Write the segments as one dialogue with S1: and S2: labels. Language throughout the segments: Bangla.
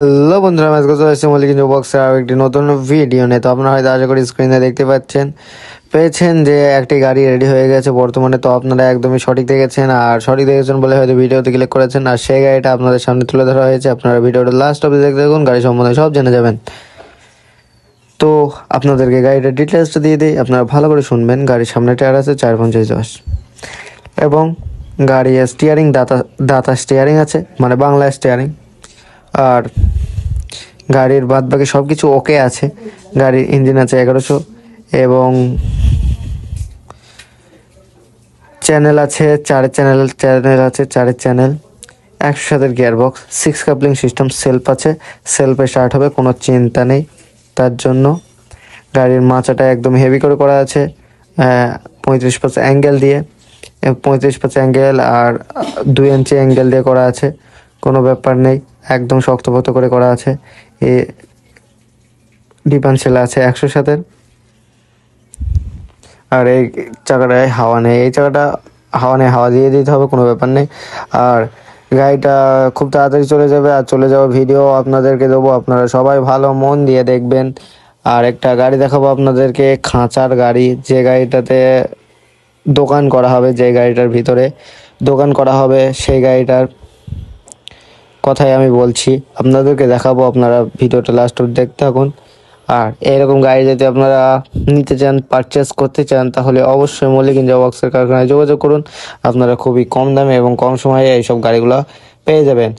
S1: হ্যালো বন্ধুরা, আমি আজকে চলে এসেছি মল্লিক বক্সের আরও একটি নতুন ভিডিও নিয়ে। তো আপনারা হয়তো আশা করি স্ক্রিনে দেখতে পেয়েছেন যে একটি গাড়ি রেডি হয়ে গেছে বর্তমানে। তো আপনারা একদমই সঠিক দেখেছেন, আর সঠিক দেখেছেন বলে হয়তো ভিডিওতে ক্লিক করেছেন। আর সেই গাড়িটা আপনাদের সামনে তুলে ধরা হয়েছে। আপনারা ভিডিওটা লাস্ট অবধি দেখতে দেখুন, গাড়ি সম্বন্ধে সব জেনে যাবেন। তো আপনাদেরকে গাড়িটার ডিটেলসটা দিয়ে দিই, আপনারা ভালো করে শুনবেন। গাড়ির সামনে টায়ার আছে 450 এবং গাড়ির স্টিয়ারিং দাতা স্টিয়ারিং আছে, মানে বাংলা স্টিয়ারিং। আর গাড়ির বাদ বাকি সব কিছু ওকে আছে। গাড়ির ইঞ্জিন আছে 1100 এবং চ্যানেল আছে চারের channel 100 gearbox, 6 coupling system, self আছে, সেলফে স্টার্ট হবে, কোনো চিন্তা নেই তার জন্য। গাড়ির মাচাটা একদম হেভি করে করা আছে 35% অ্যাঙ্গেল দিয়ে, 35% অ্যাঙ্গেল আর 2 ইঞ্চি অ্যাঙ্গেল দিয়ে করা আছে, কোনো ব্যাপার নেই, একদম শক্তপোক্ত করে করা আছে। এ ডিফারেন্সিয়াল আছে 100 আর এই চাকাটায় হাওয়া নেই, এই চাকাটা হাওয়া নেই, হাওয়া দিয়ে দিতে হবে, কোনো ব্যাপার নেই। আর গাড়িটা খুব তাড়াতাড়ি চলে যাবে, আর চলে যাওয়ার ভিডিও আপনাদেরকে দেবো, আপনারা সবাই ভালো মন দিয়ে দেখবেন। আর একটা গাড়ি দেখাবো আপনাদেরকে, খাঁচার গাড়ি, যে গাড়িটাতে দোকান করা হবে, যে গাড়িটার ভিতরে দোকান করা হবে, সেই গাড়িটার কথাই আমি বলছি, আপনাদেরকে দেখাবো। আপনারা ভিডিওটা লাস্ট অবধি দেখতে থাকুন। আর এরকম গাড়ি যদি আপনারা নিতে চান, পারচেস করতে চান, তাহলে অবশ্যই মল্লিক ইঞ্জিন বক্সের কারখানায় যোগাযোগ করুন। আপনারা খুবই কম দামে এবং কম সময়ে এইসব গাড়িগুলো পেয়ে যাবেন।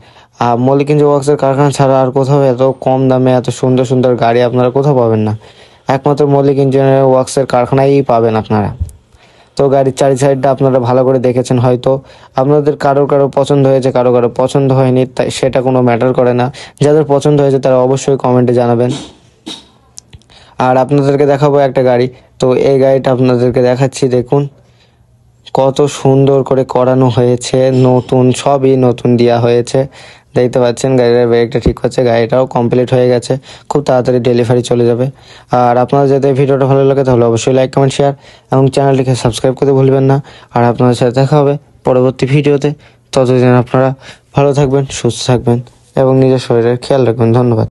S1: আর মল্লিক ইঞ্জিন বক্সের কারখানা ছাড়া আর কোথাও এত কম দামে এত সুন্দর সুন্দর গাড়ি আপনারা কোথাও পাবেন না, একমাত্র মল্লিক ইঞ্জিন ওয়ার্কসের কারখানায়ই পাবেন আপনারা। তো গাড়ির চারি সাইডটা আপনারা ভালো করে দেখেছেন হয়তো, আপনাদের কারো পছন্দ হয়েছে, কারো পছন্দ হয়নি, তাই সেটা কোনো ম্যাটার করে না। যাদের পছন্দ হয়েছে তারা অবশ্যই কমেন্টে জানাবেন। আর আপনাদেরকে দেখাবো একটা গাড়ি, তো এই গাড়িটা আপনাদেরকে দেখাচ্ছি, দেখুন কত সুন্দর করে করানো হয়েছে, নতুন, সবই নতুন দেওয়া হয়েছে, দেখতে পাচ্ছেন। গাড়ির ব্রেকটা ঠিক হচ্ছে, গাড়িটাও কমপ্লিট হয়ে গেছে, খুব তাড়াতাড়ি ডেলিভারি চলে যাবে। আর আপনাদের যদি ভিডিওটা ভালো লাগে তাহলে অবশ্যই লাইক, কমেন্ট, শেয়ার এবং চ্যানেলটিকে সাবস্ক্রাইব করতে ভুলবেন না। আর আপনাদের সাথে দেখা হবে পরবর্তী ভিডিওতে। ততদিন আপনারা ভালো থাকবেন, সুস্থ থাকবেন এবং নিজের শরীরের খেয়াল রাখবেন। ধন্যবাদ।